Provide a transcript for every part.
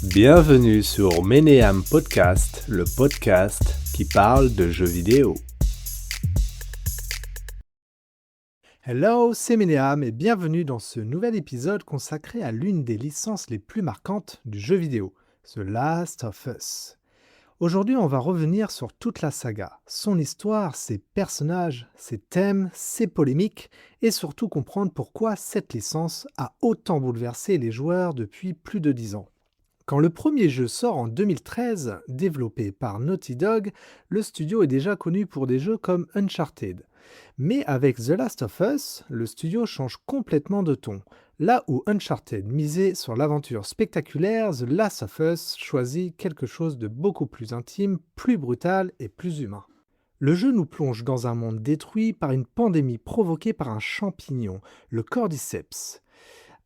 Bienvenue sur Ménéam Podcast, le podcast qui parle de jeux vidéo. Hello, c'est Ménéam et bienvenue dans ce nouvel épisode consacré à l'une des licences les plus marquantes du jeu vidéo, The Last of Us. Aujourd'hui, on va revenir sur toute la saga, son histoire, ses personnages, ses thèmes, ses polémiques et surtout comprendre pourquoi cette licence a autant bouleversé les joueurs depuis plus de 10 ans. Quand le premier jeu sort en 2013, développé par Naughty Dog, le studio est déjà connu pour des jeux comme Uncharted. Mais avec The Last of Us, le studio change complètement de ton. Là où Uncharted misait sur l'aventure spectaculaire, The Last of Us choisit quelque chose de beaucoup plus intime, plus brutal et plus humain. Le jeu nous plonge dans un monde détruit par une pandémie provoquée par un champignon, le Cordyceps.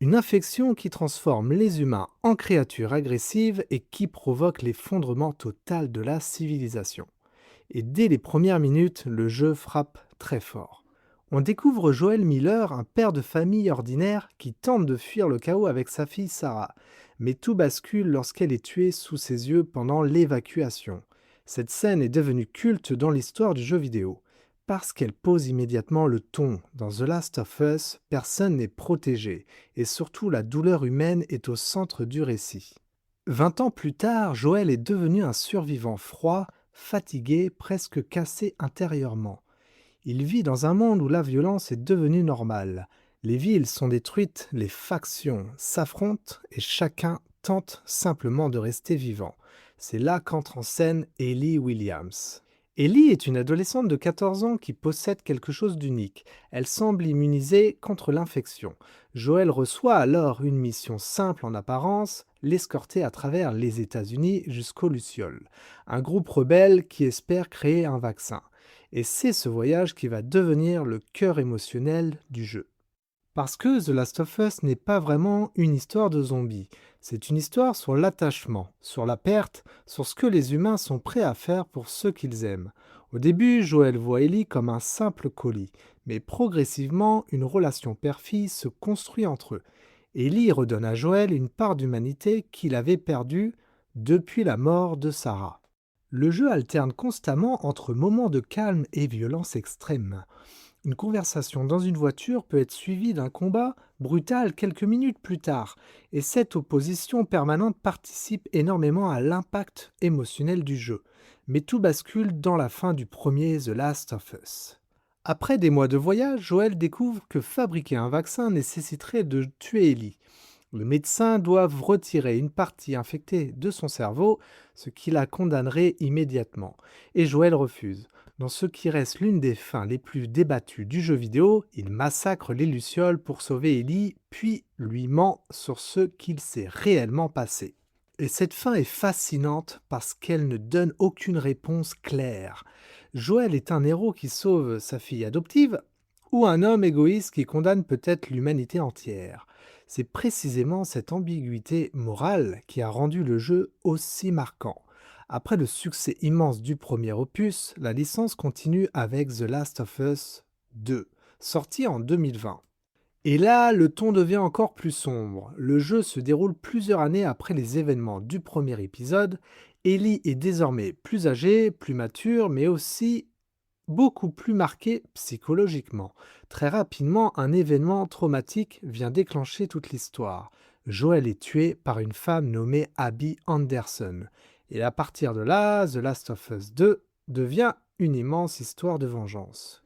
Une infection qui transforme les humains en créatures agressives et qui provoque l'effondrement total de la civilisation. Et dès les premières minutes, le jeu frappe très fort. On découvre Joel Miller, un père de famille ordinaire qui tente de fuir le chaos avec sa fille Sarah. Mais tout bascule lorsqu'elle est tuée sous ses yeux pendant l'évacuation. Cette scène est devenue culte dans l'histoire du jeu vidéo. Parce qu'elle pose immédiatement le ton. Dans The Last of Us, personne n'est protégé, et surtout la douleur humaine est au centre du récit. 20 ans plus tard, Joel est devenu un survivant froid, fatigué, presque cassé intérieurement. Il vit dans un monde où la violence est devenue normale. Les villes sont détruites, les factions s'affrontent et chacun tente simplement de rester vivant. C'est là qu'entre en scène Ellie Williams. Ellie est une adolescente de 14 ans qui possède quelque chose d'unique. Elle semble immunisée contre l'infection. Joel reçoit alors une mission simple en apparence, l'escorter à travers les États-Unis jusqu'aux Lucioles, un groupe rebelle qui espère créer un vaccin. Et c'est ce voyage qui va devenir le cœur émotionnel du jeu. Parce que The Last of Us n'est pas vraiment une histoire de zombies, c'est une histoire sur l'attachement, sur la perte, sur ce que les humains sont prêts à faire pour ceux qu'ils aiment. Au début, Joel voit Ellie comme un simple colis, mais progressivement, une relation père-fille se construit entre eux. Ellie redonne à Joel une part d'humanité qu'il avait perdue depuis la mort de Sarah. Le jeu alterne constamment entre moments de calme et violence extrême. Une conversation dans une voiture peut être suivie d'un combat brutal quelques minutes plus tard, et cette opposition permanente participe énormément à l'impact émotionnel du jeu. Mais tout bascule dans la fin du premier The Last of Us. Après des mois de voyage, Joel découvre que fabriquer un vaccin nécessiterait de tuer Ellie. Le médecin doit retirer une partie infectée de son cerveau, ce qui la condamnerait immédiatement. Et Joel refuse. Dans ce qui reste l'une des fins les plus débattues du jeu vidéo, il massacre les Lucioles pour sauver Ellie, puis lui ment sur ce qu'il s'est réellement passé. Et cette fin est fascinante parce qu'elle ne donne aucune réponse claire. Joel est un héros qui sauve sa fille adoptive, ou un homme égoïste qui condamne peut-être l'humanité entière. C'est précisément cette ambiguïté morale qui a rendu le jeu aussi marquant. Après le succès immense du premier opus, la licence continue avec The Last of Us 2, sorti en 2020. Et là, le ton devient encore plus sombre. Le jeu se déroule plusieurs années après les événements du premier épisode. Ellie est désormais plus âgée, plus mature, mais aussi beaucoup plus marquée psychologiquement. Très rapidement, un événement traumatique vient déclencher toute l'histoire. Joel est tué par une femme nommée Abby Anderson. Et à partir de là, The Last of Us 2 devient une immense histoire de vengeance.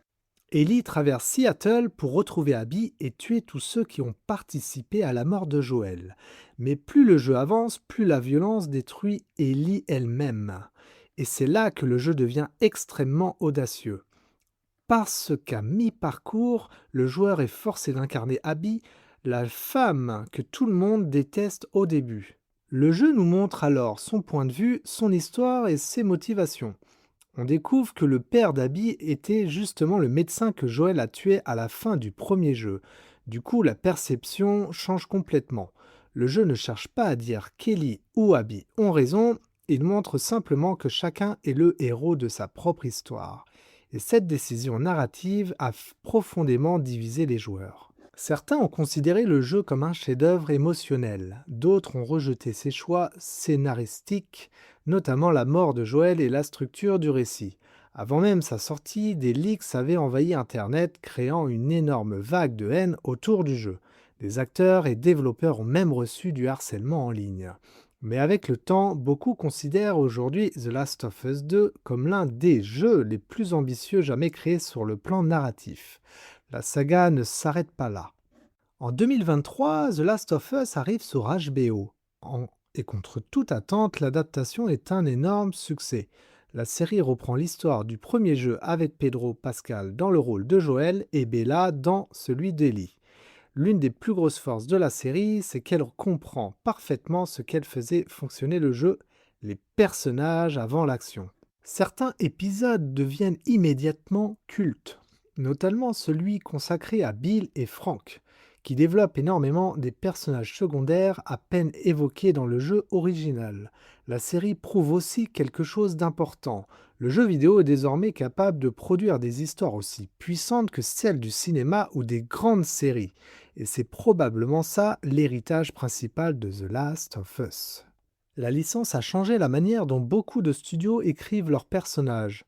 Ellie traverse Seattle pour retrouver Abby et tuer tous ceux qui ont participé à la mort de Joel. Mais plus le jeu avance, plus la violence détruit Ellie elle-même. Et c'est là que le jeu devient extrêmement audacieux. Parce qu'à mi-parcours, le joueur est forcé d'incarner Abby, la femme que tout le monde déteste au début. Le jeu nous montre alors son point de vue, son histoire et ses motivations. On découvre que le père d'Abby était justement le médecin que Joel a tué à la fin du premier jeu. Du coup, la perception change complètement. Le jeu ne cherche pas à dire qu'Ellie ou Abby ont raison, il montre simplement que chacun est le héros de sa propre histoire. Et cette décision narrative a profondément divisé les joueurs. Certains ont considéré le jeu comme un chef-d'œuvre émotionnel, d'autres ont rejeté ses choix scénaristiques, notamment la mort de Joël et la structure du récit. Avant même sa sortie, des leaks avaient envahi Internet, créant une énorme vague de haine autour du jeu. Des acteurs et développeurs ont même reçu du harcèlement en ligne. Mais avec le temps, beaucoup considèrent aujourd'hui The Last of Us 2 comme l'un des jeux les plus ambitieux jamais créés sur le plan narratif. La saga ne s'arrête pas là. En 2023, The Last of Us arrive sur HBO. Et contre toute attente, l'adaptation est un énorme succès. La série reprend l'histoire du premier jeu avec Pedro Pascal dans le rôle de Joël et Bella dans celui d'Ellie. L'une des plus grosses forces de la série, c'est qu'elle comprend parfaitement ce qu'elle faisait fonctionner le jeu, les personnages avant l'action. Certains épisodes deviennent immédiatement cultes, notamment celui consacré à Bill et Frank, qui développe énormément des personnages secondaires à peine évoqués dans le jeu original. La série prouve aussi quelque chose d'important. Le jeu vidéo est désormais capable de produire des histoires aussi puissantes que celles du cinéma ou des grandes séries. Et c'est probablement ça l'héritage principal de The Last of Us. La licence a changé la manière dont beaucoup de studios écrivent leurs personnages.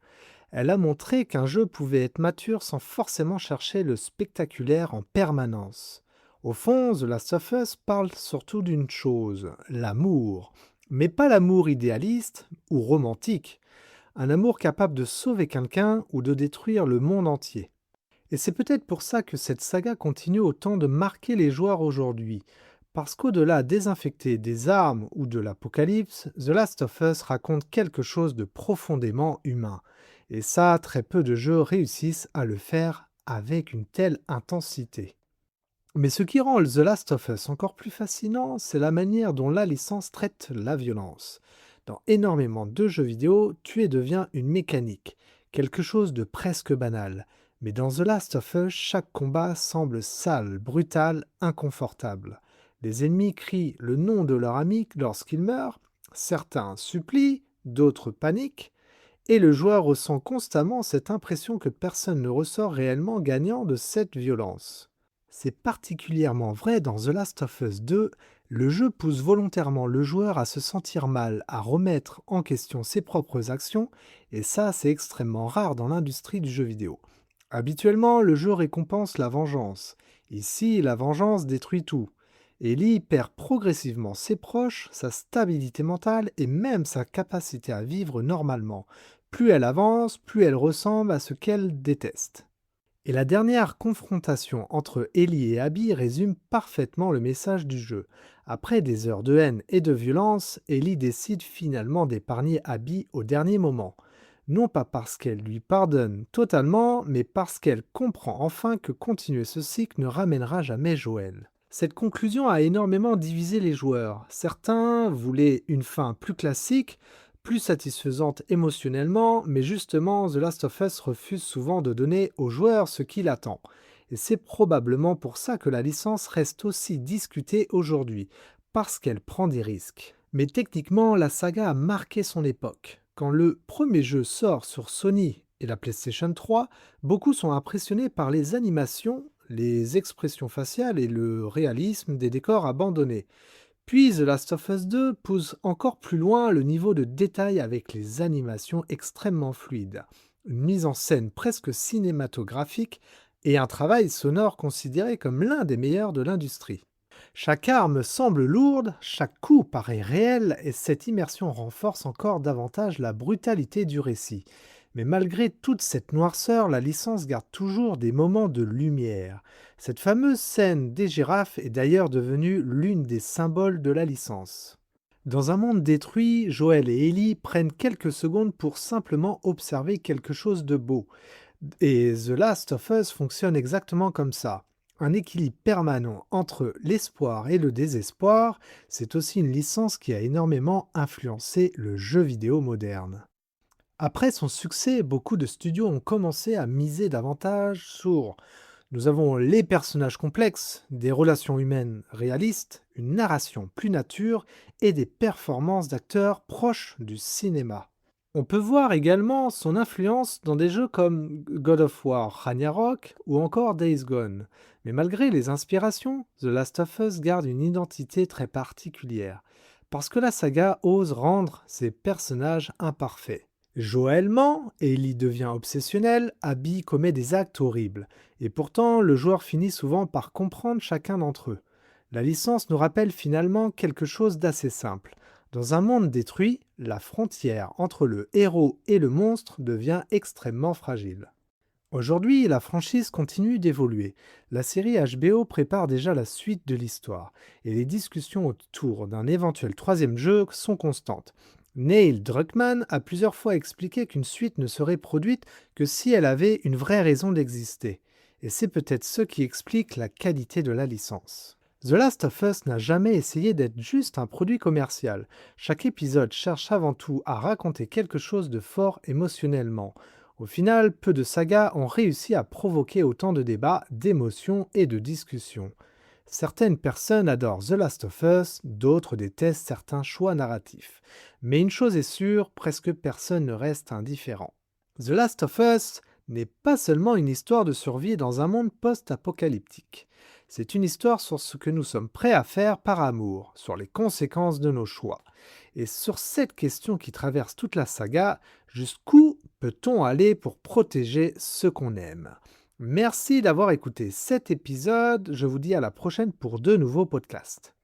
Elle a montré qu'un jeu pouvait être mature sans forcément chercher le spectaculaire en permanence. Au fond, The Last of Us parle surtout d'une chose, l'amour. Mais pas l'amour idéaliste ou romantique, un amour capable de sauver quelqu'un ou de détruire le monde entier. Et c'est peut-être pour ça que cette saga continue autant de marquer les joueurs aujourd'hui. Parce qu'au-delà des infectés, des armes ou de l'apocalypse, The Last of Us raconte quelque chose de profondément humain. Et ça, très peu de jeux réussissent à le faire avec une telle intensité. Mais ce qui rend The Last of Us encore plus fascinant, c'est la manière dont la licence traite la violence. Dans énormément de jeux vidéo, tuer devient une mécanique, quelque chose de presque banal. Mais dans The Last of Us, chaque combat semble sale, brutal, inconfortable. Les ennemis crient le nom de leur ami lorsqu'il meurt, certains supplient, d'autres paniquent, et le joueur ressent constamment cette impression que personne ne ressort réellement gagnant de cette violence. C'est particulièrement vrai dans The Last of Us 2, le jeu pousse volontairement le joueur à se sentir mal, à remettre en question ses propres actions, et ça c'est extrêmement rare dans l'industrie du jeu vidéo. Habituellement, le jeu récompense la vengeance. Ici, la vengeance détruit tout. Ellie perd progressivement ses proches, sa stabilité mentale et même sa capacité à vivre normalement. Plus elle avance, plus elle ressemble à ce qu'elle déteste. Et la dernière confrontation entre Ellie et Abby résume parfaitement le message du jeu. Après des heures de haine et de violence, Ellie décide finalement d'épargner Abby au dernier moment. Non pas parce qu'elle lui pardonne totalement, mais parce qu'elle comprend enfin que continuer ce cycle ne ramènera jamais Joël. Cette conclusion a énormément divisé les joueurs. Certains voulaient une fin plus classique, plus satisfaisante émotionnellement, mais justement The Last of Us refuse souvent de donner au joueur ce qu'il attend. Et c'est probablement pour ça que la licence reste aussi discutée aujourd'hui, parce qu'elle prend des risques. Mais techniquement, la saga a marqué son époque. Quand le premier jeu sort sur Sony et la PlayStation 3, beaucoup sont impressionnés par les animations, les expressions faciales et le réalisme des décors abandonnés. Puis The Last of Us 2 pousse encore plus loin le niveau de détail avec les animations extrêmement fluides, une mise en scène presque cinématographique et un travail sonore considéré comme l'un des meilleurs de l'industrie. Chaque arme semble lourde, chaque coup paraît réel et cette immersion renforce encore davantage la brutalité du récit. Mais malgré toute cette noirceur, la licence garde toujours des moments de lumière. Cette fameuse scène des girafes est d'ailleurs devenue l'une des symboles de la licence. Dans un monde détruit, Joël et Ellie prennent quelques secondes pour simplement observer quelque chose de beau. Et The Last of Us fonctionne exactement comme ça. Un équilibre permanent entre l'espoir et le désespoir, c'est aussi une licence qui a énormément influencé le jeu vidéo moderne. Après son succès, beaucoup de studios ont commencé à miser davantage sur nous avons les personnages complexes, des relations humaines réalistes, une narration plus nature et des performances d'acteurs proches du cinéma. On peut voir également son influence dans des jeux comme God of War Ragnarok ou encore Days Gone. Mais malgré les inspirations, The Last of Us garde une identité très particulière, parce que la saga ose rendre ses personnages imparfaits. Joëlement, Ellie devient obsessionnelle, Abby commet des actes horribles, et pourtant le joueur finit souvent par comprendre chacun d'entre eux. La licence nous rappelle finalement quelque chose d'assez simple. Dans un monde détruit, la frontière entre le héros et le monstre devient extrêmement fragile. Aujourd'hui, la franchise continue d'évoluer. La série HBO prépare déjà la suite de l'histoire, et les discussions autour d'un éventuel troisième jeu sont constantes. Neil Druckmann a plusieurs fois expliqué qu'une suite ne serait produite que si elle avait une vraie raison d'exister. Et c'est peut-être ce qui explique la qualité de la licence. The Last of Us n'a jamais essayé d'être juste un produit commercial. Chaque épisode cherche avant tout à raconter quelque chose de fort émotionnellement. Au final, peu de sagas ont réussi à provoquer autant de débats, d'émotions et de discussions. Certaines personnes adorent The Last of Us, d'autres détestent certains choix narratifs. Mais une chose est sûre, presque personne ne reste indifférent. The Last of Us n'est pas seulement une histoire de survie dans un monde post-apocalyptique. C'est une histoire sur ce que nous sommes prêts à faire par amour, sur les conséquences de nos choix. Et sur cette question qui traverse toute la saga, jusqu'où peut-on aller pour protéger ce qu'on aime? Merci d'avoir écouté cet épisode, je vous dis à la prochaine pour de nouveaux podcasts.